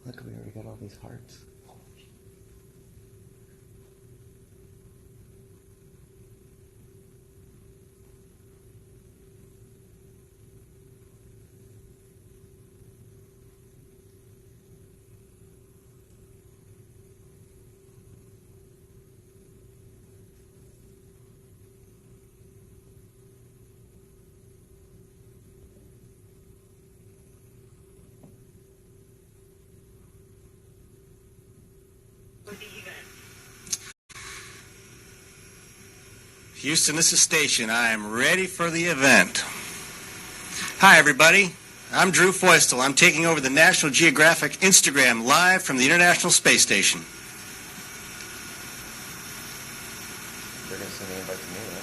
Look, we already got all these hearts. Houston, this is Station. I am ready for the event. Hi, everybody. I'm Drew Feustel. I'm taking over the National Geographic Instagram live from the International Space Station. They're going to send the invite to me, right?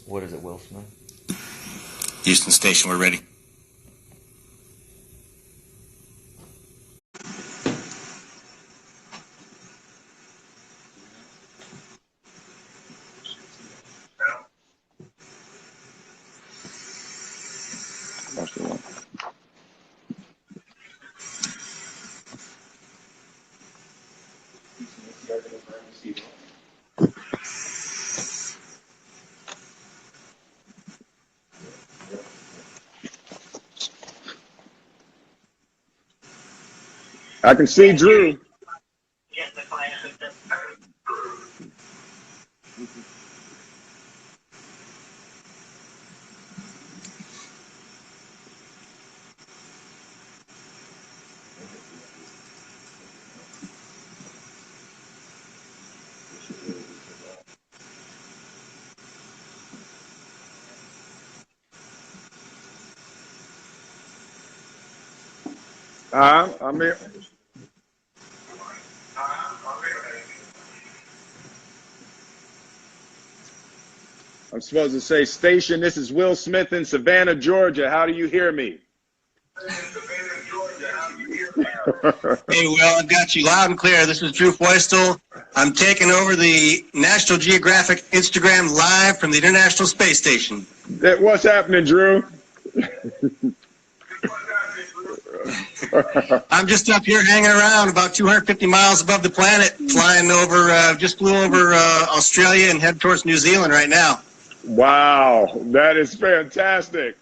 What is it, Will Smith? Houston Station, we're ready. I can see Drew. I'm here. I'm supposed to say, Station, this is Will Smith in Savannah, Georgia. How do you hear me? Hey, Will, I've got you loud and clear. This is Drew Feustel. I'm taking over the National Geographic Instagram live from the International Space Station. What's happening, Drew? I'm just up here hanging around about 250 miles above the planet, flying over, just flew over Australia and head towards New Zealand right now. Wow, that is fantastic.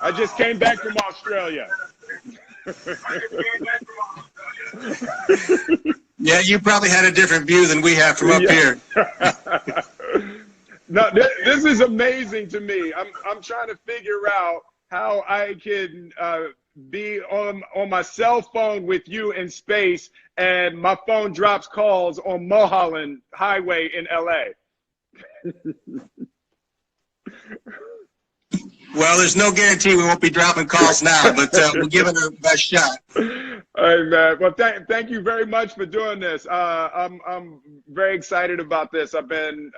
I just came back from Australia. Yeah, you probably had a different view than we have from up here. No, this is amazing to me. I'm trying to figure out how I can be on my cell phone with you in space, and my phone drops calls on Mulholland Highway in LA. Well, there's no guarantee we won't be dropping calls now, but we'll give it our best shot. Hey, man. Well, thank you very much for doing this. I'm very excited about this. I've been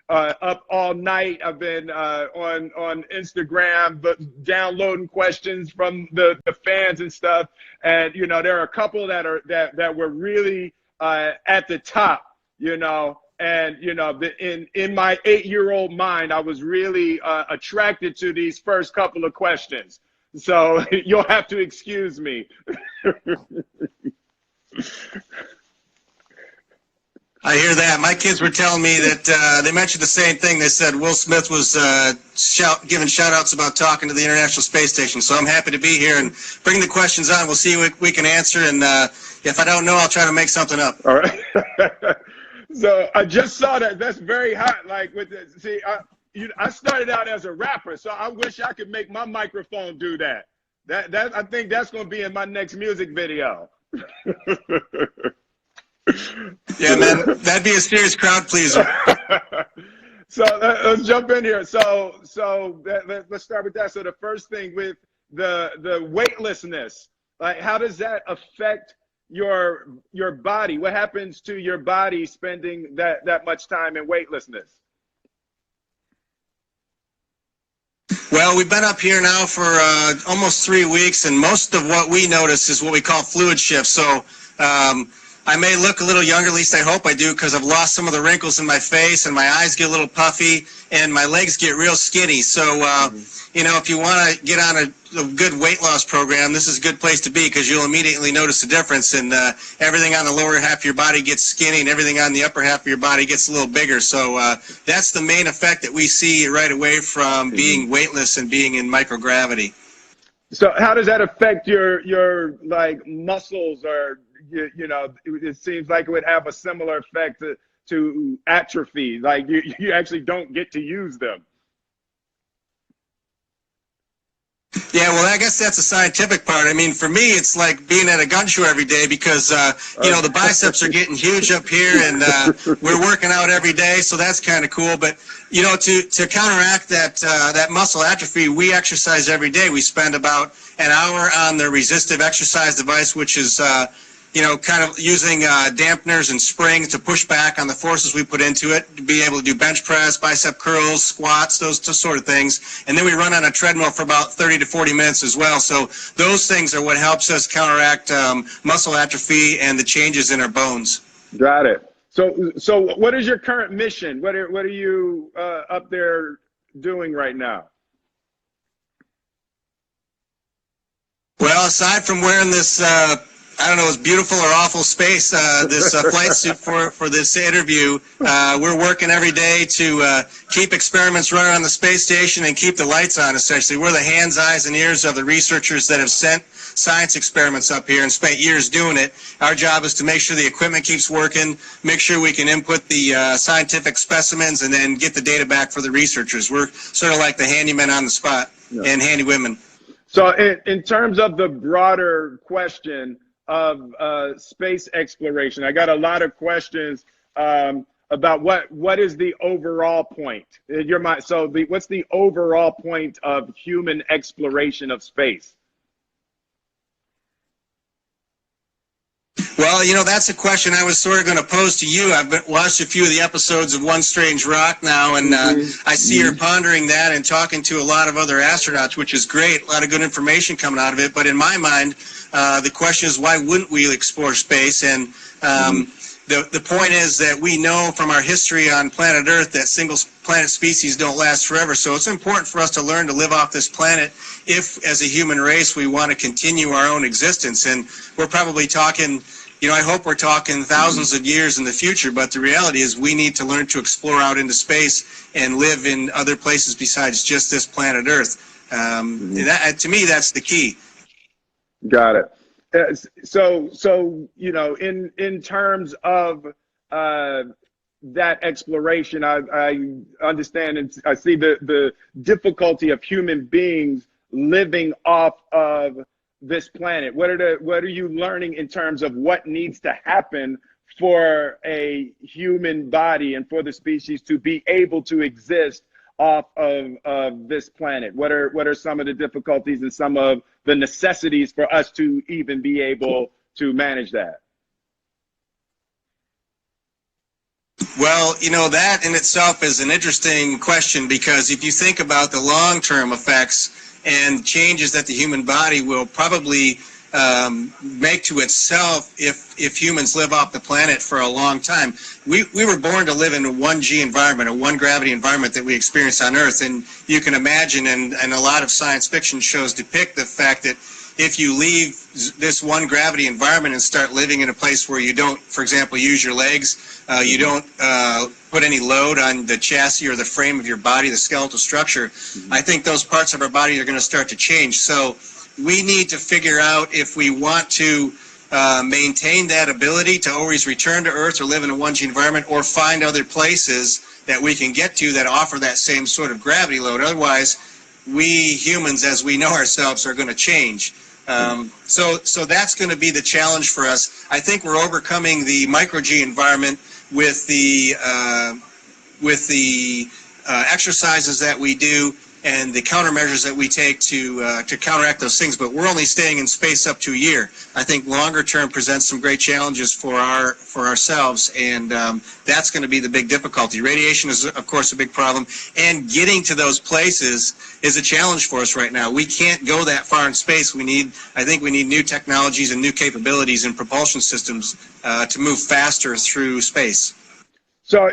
up all night. I've been on Instagram, but downloading questions from the fans and stuff. And you know, there are a couple that were really at the top. You know. And, you know, in my 8-year-old mind, I was really attracted to these first couple of questions. So you'll have to excuse me. I hear that. My kids were telling me that they mentioned the same thing. They said Will Smith was giving shout-outs about talking to the International Space Station. So I'm happy to be here and bring the questions on. We'll see what we can answer. And if I don't know, I'll try to make something up. All right. So I just saw that. That's very hot. Like with the, see, I started out as a rapper, so I wish I could make my microphone do that. I think that's going to be in my next music video. Yeah, man, that'd be a serious crowd pleaser. So let's jump in here. So let's start with that. So the first thing with the weightlessness, like how does that affect your body? What happens to your body spending that much time in weightlessness? Well, we've been up here now for almost 3 weeks, and most of what we notice is what we call fluid shift. So I may look a little younger, at least I hope I do, because I've lost some of the wrinkles in my face, and my eyes get a little puffy, and my legs get real skinny. So, you know, if you want to get on a good weight loss program, this is a good place to be, because you'll immediately notice the difference, and everything on the lower half of your body gets skinny, and everything on the upper half of your body gets a little bigger. So that's the main effect that we see right away from being weightless and being in microgravity. So how does that affect your like muscles, or you know, it seems like it would have a similar effect to atrophy, like you actually don't get to use them. Yeah, well, I guess that's a scientific part. I mean, for me, it's like being at a gun show every day, because, you know, the biceps are getting huge up here, and we're working out every day, so that's kind of cool. But, you know, to counteract that muscle atrophy, we exercise every day. We spend about an hour on the resistive exercise device, which is, you know, kind of using dampeners and springs to push back on the forces we put into it, to be able to do bench press, bicep curls, squats, those sort of things. And then we run on a treadmill for about 30 to 40 minutes as well. So those things are what helps us counteract muscle atrophy and the changes in our bones. Got it. So what is your current mission? What are you up there doing right now? Well, aside from wearing this I don't know, it's beautiful or awful space, this flight suit for this interview. We're working every day to keep experiments running on the space station and keep the lights on, essentially. We're the hands, eyes, and ears of the researchers that have sent science experiments up here and spent years doing it. Our job is to make sure the equipment keeps working, make sure we can input the scientific specimens, and then get the data back for the researchers. We're sort of like the handymen on the spot, and handy women. So in terms of the broader question of space exploration, I got a lot of questions about what is the overall point. What's the overall point of human exploration of space? Well, you know, that's a question I was sort of going to pose to you. I've watched a few of the episodes of One Strange Rock now, and I see you're pondering that and talking to a lot of other astronauts, which is great. A lot of good information coming out of it. But in my mind, the question is, why wouldn't we explore space? And the point is that we know from our history on planet Earth that single planet species don't last forever. So it's important for us to learn to live off this planet if, as a human race, we want to continue our own existence. And we're probably talking, you know, I hope we're talking thousands of years in the future, but the reality is we need to learn to explore out into space and live in other places besides just this planet Earth. To me, that's the key. Got it. So you know, in terms of that exploration, I understand and I see the difficulty of human beings living off of this planet. What are you learning in terms of what needs to happen for a human body and for the species to be able to exist off of this planet? What are some of the difficulties and some of the necessities for us to even be able to manage that? Well, you know, that in itself is an interesting question, because if you think about the long-term effects and changes that the human body will probably make to itself if humans live off the planet for a long time. We were born to live in a 1G environment, a 1-gravity environment that we experience on Earth. And you can imagine, and a lot of science fiction shows depict the fact that if you leave this 1-gravity environment and start living in a place where you don't, for example, use your legs, you don't put any load on the chassis or the frame of your body, the skeletal structure, I think those parts of our body are going to start to change. So we need to figure out if we want to maintain that ability to always return to Earth or live in a 1G environment, or find other places that we can get to that offer that same sort of gravity load. Otherwise, we humans, as we know ourselves, are going to change. So that's going to be the challenge for us. I think we're overcoming the micro-G environment with the exercises that we do and the countermeasures that we take to counteract those things. But we're only staying in space up to a year. I think longer term presents some great challenges for ourselves, and that's going to be the big difficulty. Radiation is, of course, a big problem, and getting to those places is a challenge for us right now. We can't go that far in space. I think we need new technologies and new capabilities in propulsion systems to move faster through space. So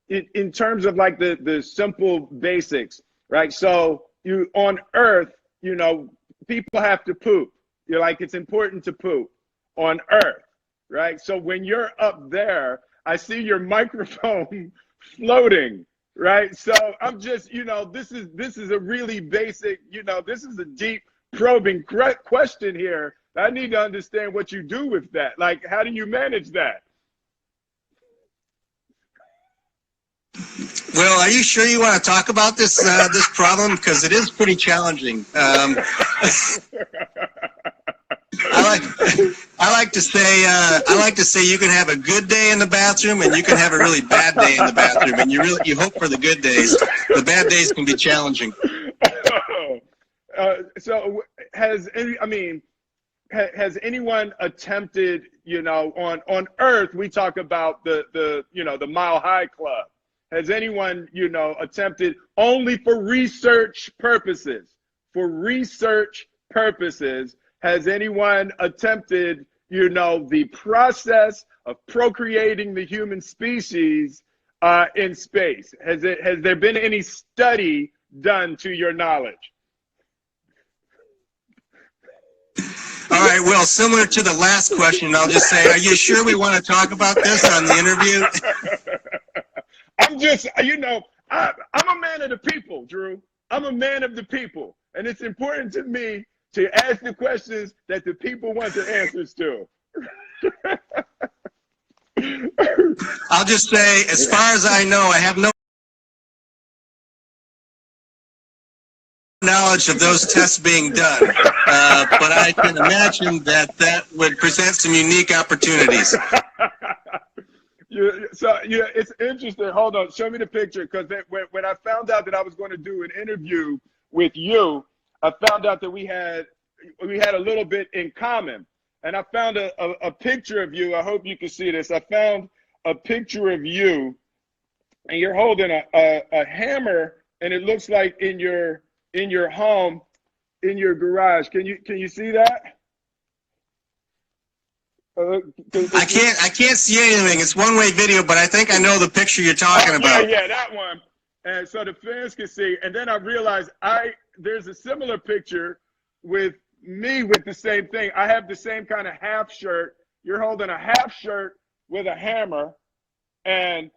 in terms of like the simple basics, right? So you on Earth, you know, people have to poop. You're like, it's important to poop on Earth, right? So when you're up there, I see your microphone floating, right? So I'm just, you know, this is a really basic, you know, this is a deep probing question here. I need to understand what you do with that. Like, how do you manage that? Well, are you sure you want to talk about this this problem? Because it is pretty challenging. I like to say you can have a good day in the bathroom and you can have a really bad day in the bathroom, and you hope for the good days. The bad days can be challenging. So has anyone attempted, you know, on Earth we talk about the you know, the Mile High Club. Has anyone, you know, attempted only for research purposes? For research purposes, has anyone attempted, you know, the process of procreating the human species in space? Has there been any study done to your knowledge? All right, well, similar to the last question, I'll just say, are you sure we want to talk about this on the interview? I'm just, you know, I'm a man of the people, Drew. I'm a man of the people. And it's important to me to ask the questions that the people want the answers to. I'll just say, as far as I know, I have no knowledge of those tests being done. But I can imagine that would present some unique opportunities. It's interesting. Hold on, show me the picture, because when I found out that I was going to do an interview with you, I found out that we had a little bit in common, and I found a picture of you. I hope you can see this. I found a picture of you, and you're holding a hammer, and it looks like in your home, in your garage. Can you see that? I can't see anything. It's one-way video, but I think I know the picture you're talking about. Yeah, that one. And so the fans can see. And then I realized there's a similar picture with me with the same thing. I have the same kind of half shirt. You're holding a half shirt with a hammer, and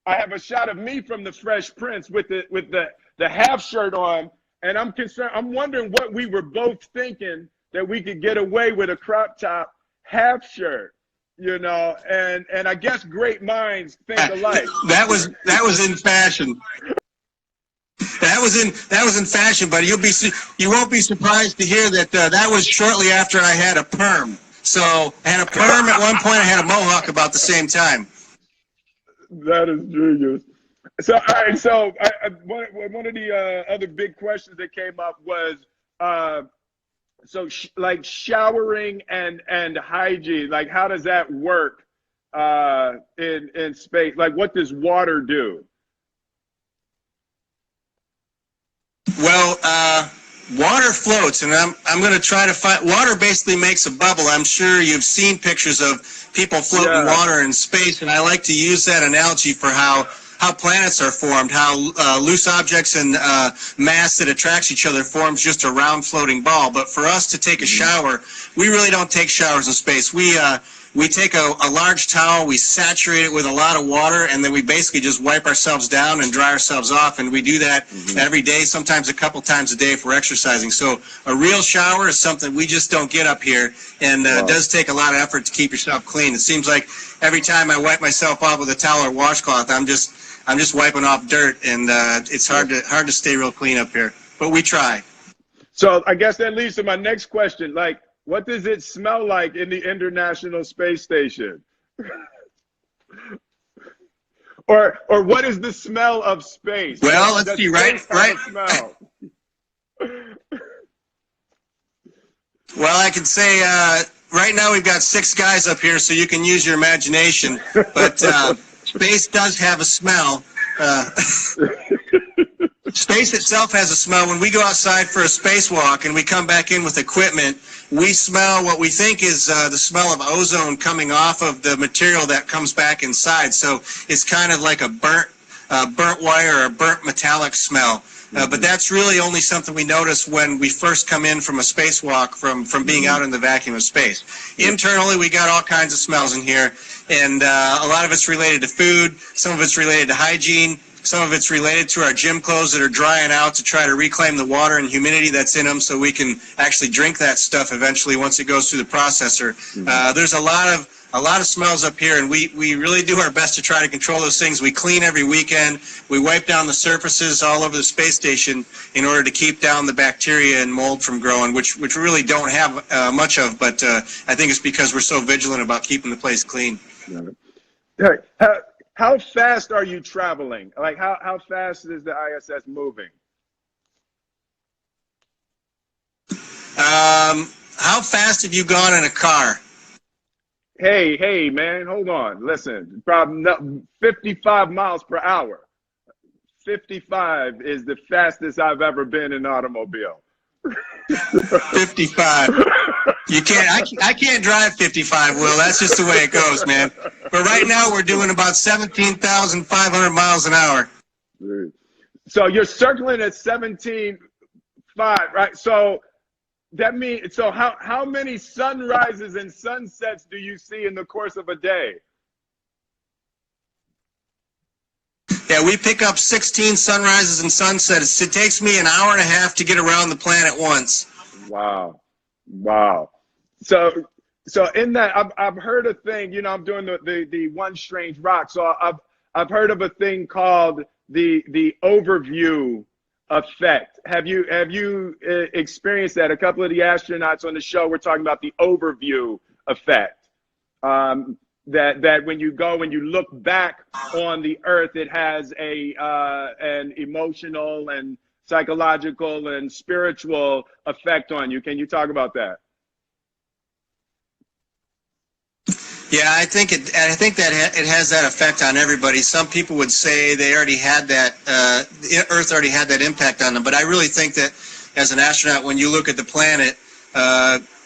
I have a shot of me from the Fresh Prince with the half shirt on. And I'm concerned. I'm wondering what we were both thinking, that we could get away with a crop top half shirt, you know, and I guess great minds think alike. That was in fashion. That was in fashion, but you won't be surprised to hear that that was shortly after I had a perm. So I had a perm at one point. I had a mohawk about the same time. That is genius. So all right, so one of the other big questions that came up was so like showering and hygiene, like how does that work in space? Like what does water do? Well, water floats, and I'm going to try to find. Water basically makes a bubble. I'm sure you've seen pictures of people floating in water in space, and I like to use that analogy for how planets are formed, how loose objects and mass that attracts each other forms just a round floating ball. But for us to take a shower, we really don't take showers in space. We take a large towel, we saturate it with a lot of water, and then we basically just wipe ourselves down and dry ourselves off. And we do that every day, sometimes a couple times a day if we're exercising. So a real shower is something we just don't get up here, and it does take a lot of effort to keep yourself clean. It seems like every time I wipe myself off with a towel or washcloth, I'm just wiping off dirt, and it's hard to stay real clean up here, but we try. So I guess that leads to my next question. Like, what does it smell like in the International Space Station? Or what is the smell of space? Well, let's Does see, space right. have a smell? Well, I can say right now we've got 6 guys up here, so you can use your imagination. But space does have a smell. Space itself has a smell. When we go outside for a spacewalk and we come back in with equipment, we smell what we think is the smell of ozone coming off of the material that comes back inside. So it's kind of like a burnt wire or a burnt metallic smell. But that's really only something we notice when we first come in from a spacewalk from being out in the vacuum of space. Internally, we got all kinds of smells in here, and a lot of it's related to food, some of it's related to hygiene, some of it's related to our gym clothes that are drying out to try to reclaim the water and humidity that's in them so we can actually drink that stuff eventually once it goes through the processor. There's a lot of smells up here, and we really do our best to try to control those things. We clean every weekend. We wipe down the surfaces all over the space station in order to keep down the bacteria and mold from growing, which we really don't have much of, but I think it's because we're so vigilant about keeping the place clean. How fast are you traveling? Like, how fast is the ISS moving? How fast have you gone in a car? Hey, man, hold on. Listen, probably 55 miles per hour. 55 is the fastest I've ever been in an automobile. 55. You can't. I can't drive 55, Will. That's just the way it goes, man. But right now we're doing about 17,500 miles an hour. So you're circling at 17.5, right? So that means, so how many sunrises and sunsets do you see in the course of a day? Yeah, we pick up 16 sunrises and sunsets. It takes me an hour and a half to get around the planet once. Wow. So in that, I've heard a thing. You know, I'm doing the One Strange Rock. So I've heard of a thing called the overview effect. Have you experienced that? A couple of the astronauts on the show were talking about the overview effect. That when you go and you look back on the Earth, it has an emotional and psychological and spiritual effect on you. Can you talk about that? Yeah, I think that it has that effect on everybody. Some people would say they already had that, Earth already had that impact on them. But I really think that as an astronaut, when you look at the planet,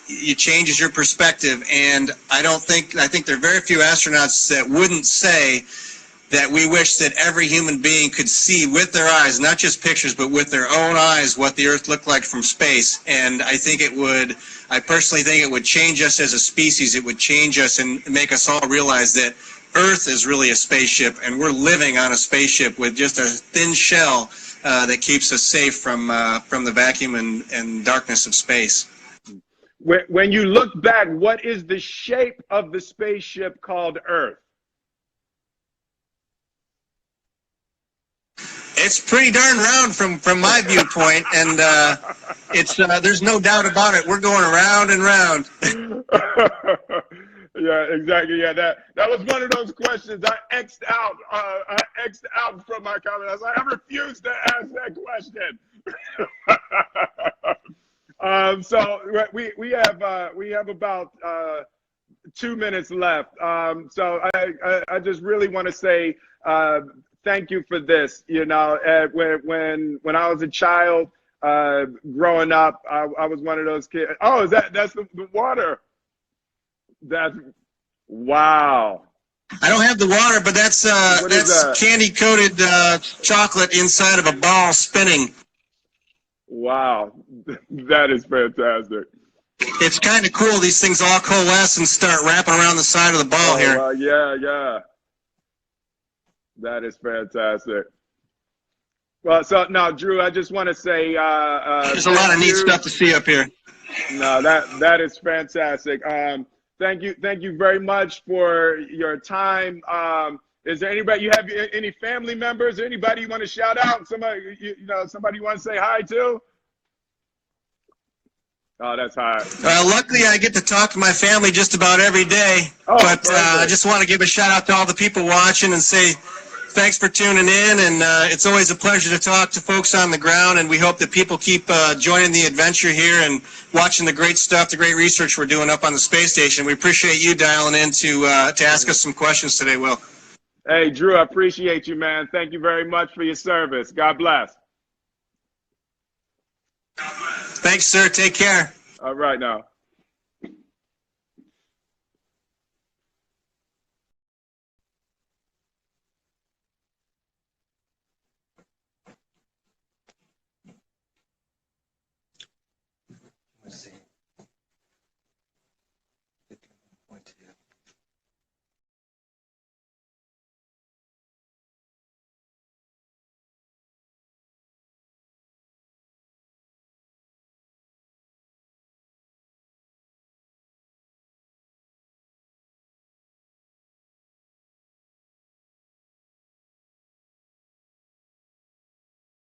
it changes your perspective. And I think there are very few astronauts that wouldn't say that we wish that every human being could see with their eyes, not just pictures, but with their own eyes, what the Earth looked like from space. And I personally think it would change us as a species. It would change us and make us all realize that Earth is really a spaceship, and we're living on a spaceship with just a thin shell that keeps us safe from the vacuum and darkness of space. When you look back, what is the shape of the spaceship called Earth? It's pretty darn round from my viewpoint, and there's no doubt about it. We're going round and round. Yeah, exactly. Yeah, that was one of those questions I X'd out. I X'd out from my comment. I was like, I refuse to ask that question. So we have about 2 minutes left. So I just really want to say thank you for this. You know, when I was a child growing up, I was one of those kids. Oh, that's the water. Wow. I don't have the water, but that's candy coated chocolate inside of a ball spinning. Wow, that is fantastic. It's kind of cool. These things all coalesce and start wrapping around the side of the ball here. Yeah. That is fantastic. Well, so now, Drew, I just want to say there's a lot of neat stuff to see up here. No, that is fantastic. Thank you very much for your time. Is there anybody, you have any family members, or anybody you want to shout out? Somebody somebody you want to say hi to? Oh, that's hot. Luckily, I get to talk to my family just about every day. Oh, but I just want to give a shout out to all the people watching and say thanks for tuning in, and it's always a pleasure to talk to folks on the ground, and we hope that people keep joining the adventure here and watching the great stuff, the great research we're doing up on the space station. We appreciate you dialing in to ask us some questions today, Will. Hey, Drew, I appreciate you, man. Thank you very much for your service. God bless. Thanks, sir. Take care. All right now.